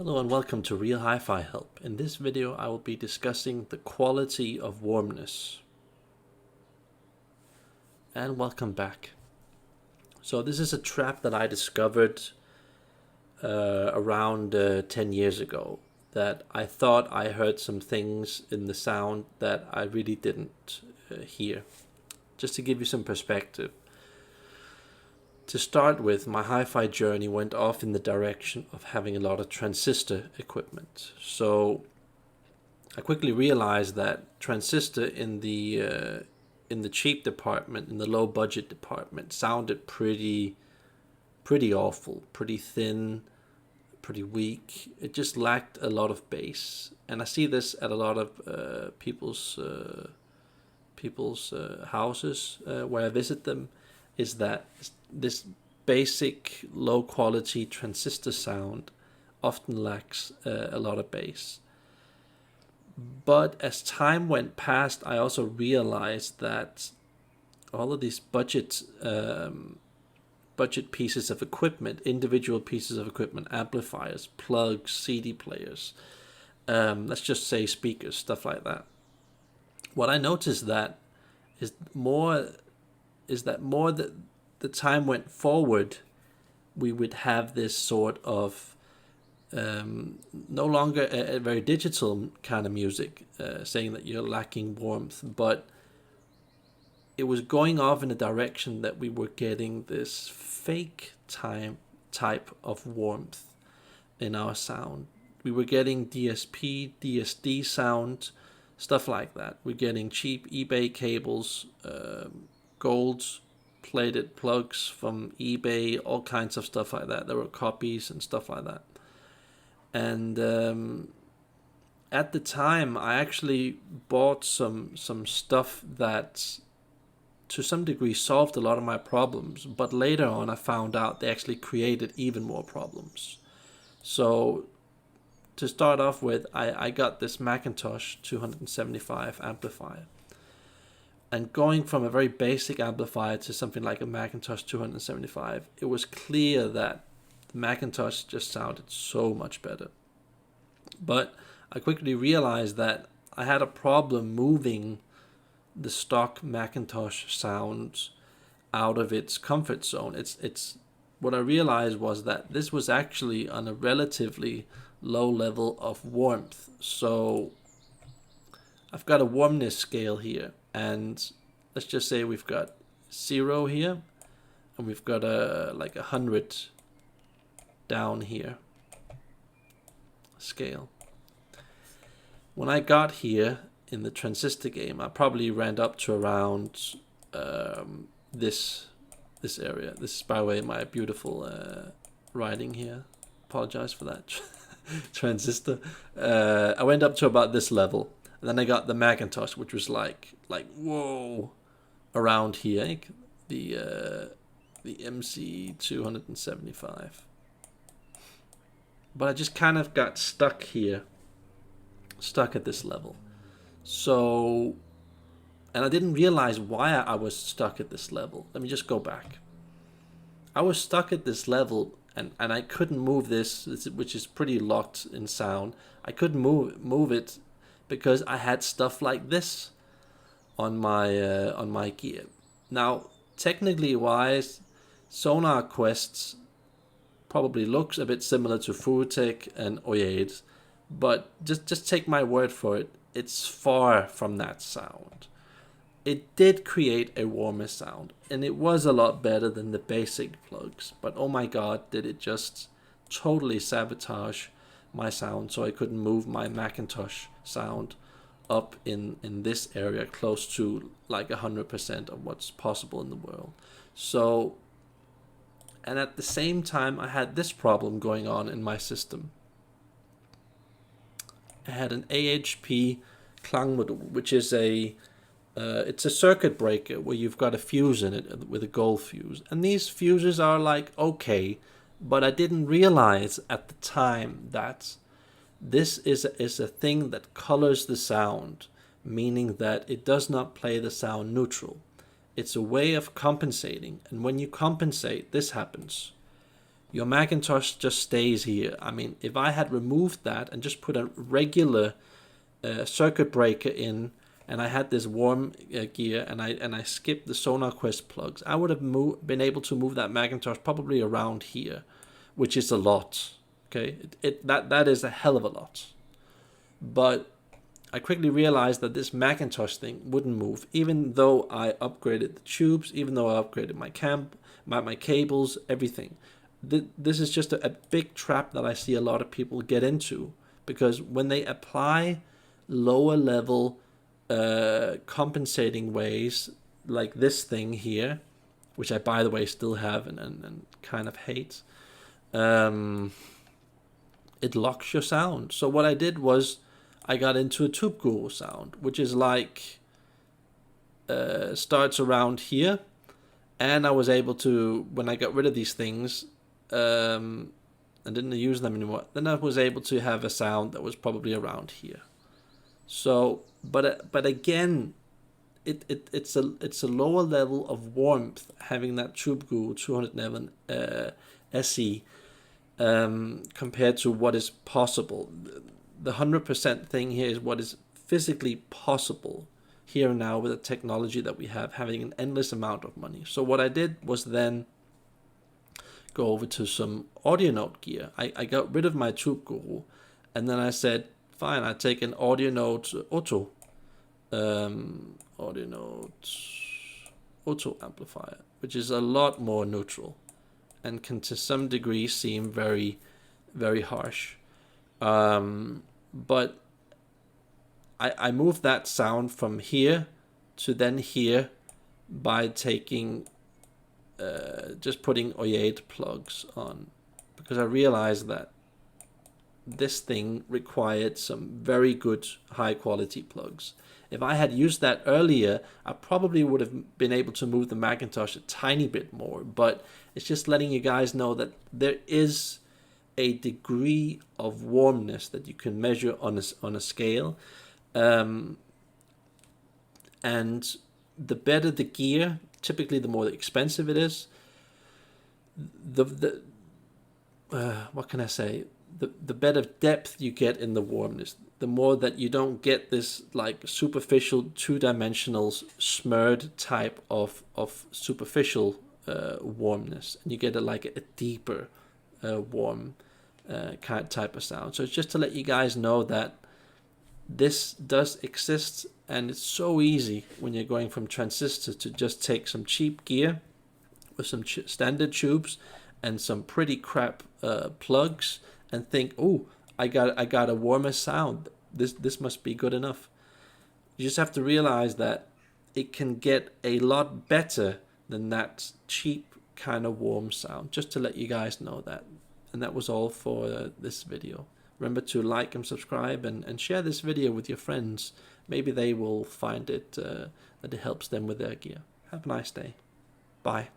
Hello and welcome to Real Hi-Fi Help. In this video I will be discussing the quality of warmness. And welcome back. So this is a trap that I discovered around 10 years ago, that I thought I heard some things in the sound that I really didn't hear. Just to give you some perspective. To start with, my hi-fi journey went off in the direction of having a lot of transistor equipment. So I quickly realized that transistor in the cheap department, in the low budget department, sounded pretty awful, pretty thin, pretty weak. It just lacked a lot of bass, and I see this at a lot of people's houses where I visit them. Is that this basic low quality transistor sound often lacks a lot of bass. But as time went past, I also realized that all of these budget pieces of equipment, individual pieces of equipment, amplifiers, plugs, CD players, let's just say speakers, stuff like that. What I noticed that the time went forward, we would have this sort of no longer a very digital kind of music, saying that you're lacking warmth, but it was going off in a direction that we were getting this fake type of warmth in our sound. We were getting DSP, DSD sound, stuff like that. We're getting cheap eBay cables, gold-plated plugs from eBay, all kinds of stuff like that. There were copies and stuff like that. And at the time, I actually bought some stuff that to some degree solved a lot of my problems. But later on, I found out they actually created even more problems. So to start off with, I got this Macintosh 275 amplifier. And going from a very basic amplifier to something like a Macintosh 275, it was clear that the Macintosh just sounded so much better. But I quickly realized that I had a problem moving the stock Macintosh sound out of its comfort zone. It's what I realized was that this was actually on a relatively low level of warmth. So I've got a warmness scale here, and let's just say we've got 0 here, and we've got like 100 down here scale. When I got here in the transistor game, I probably ran up to around this area. This is, by the way, my beautiful writing here. Apologize for that. Transistor. I went up to about this level, and then I got the Macintosh, which was like whoa, around here. The MC 275. But I just kind of got stuck here, stuck at this level. So, and I didn't realize why I was stuck at this level. Let me just go back. I was stuck at this level, and I couldn't move this, which is pretty locked in sound. I couldn't move it because I had stuff like this on my gear. Now, technically wise, Sonar Quests probably looks a bit similar to Furutech and Oyade, but just take my word for it, it's far from that sound. It did create a warmer sound, and it was a lot better than the basic plugs, but oh my god, did it just totally sabotage my sound, so I couldn't move my Macintosh sound up in this area close to like 100% of what's possible in the world. So, and at the same time, I had this problem going on in my system. I had an AHP Klang module, which is it's a circuit breaker where you've got a fuse in it with a gold fuse. And these fuses are like okay, but I didn't realize at the time that this is a thing that colors the sound, meaning that it does not play the sound neutral. It's a way of compensating, and when you compensate, this happens. your Macintosh just stays here. I mean, if I had removed that and just put a regular circuit breaker in, and I had this warm gear, and I skipped the Sonar Quest plugs, I would have been able to move that Macintosh probably around here, which is a lot. Okay, that is a hell of a lot. But I quickly realized that this Macintosh thing wouldn't move, even though I upgraded the tubes, even though I upgraded my cables, everything. This is just a big trap that I see a lot of people get into, because when they apply lower level compensating ways like this thing here, which I, by the way, still have and kind of hate, it locks your sound. So what I did was I got into a tube guru sound, which is like starts around here, and I was able to, when I got rid of these things and didn't use them anymore, then I was able to have a sound that was probably around here. So, but again, it's a lower level of warmth having that Tube Guru 211 SE compared to what is possible. The 100% thing here is what is physically possible here and now with the technology that we have, having an endless amount of money. So what I did was then go over to some audio note gear. I got rid of my Tube Guru, and then I said, fine, I take an audio note auto amplifier, which is a lot more neutral and can to some degree seem very, very harsh. But I moved that sound from here to then here by taking just putting OIE plugs on, because I realized that this thing required some very good high quality plugs. If I had used that earlier, I probably would have been able to move the Macintosh a tiny bit more, but it's just letting you guys know that there is a degree of warmness that you can measure on a scale. And the better the gear, typically the more expensive it is. What can I say? The better depth you get in the warmness, the more that you don't get this like superficial two-dimensional smeared type of superficial warmness, and you get a deeper warm type of sound. So it's just to let you guys know that this does exist, and it's so easy when you're going from transistor to just take some cheap gear with some standard tubes and some pretty crap plugs and think, oh, I got a warmer sound. This must be good enough. You just have to realize that it can get a lot better than that cheap kind of warm sound. Just to let you guys know that. And that was all for this video. Remember to like and subscribe and share this video with your friends. Maybe they will find it that it helps them with their gear. Have a nice day. Bye.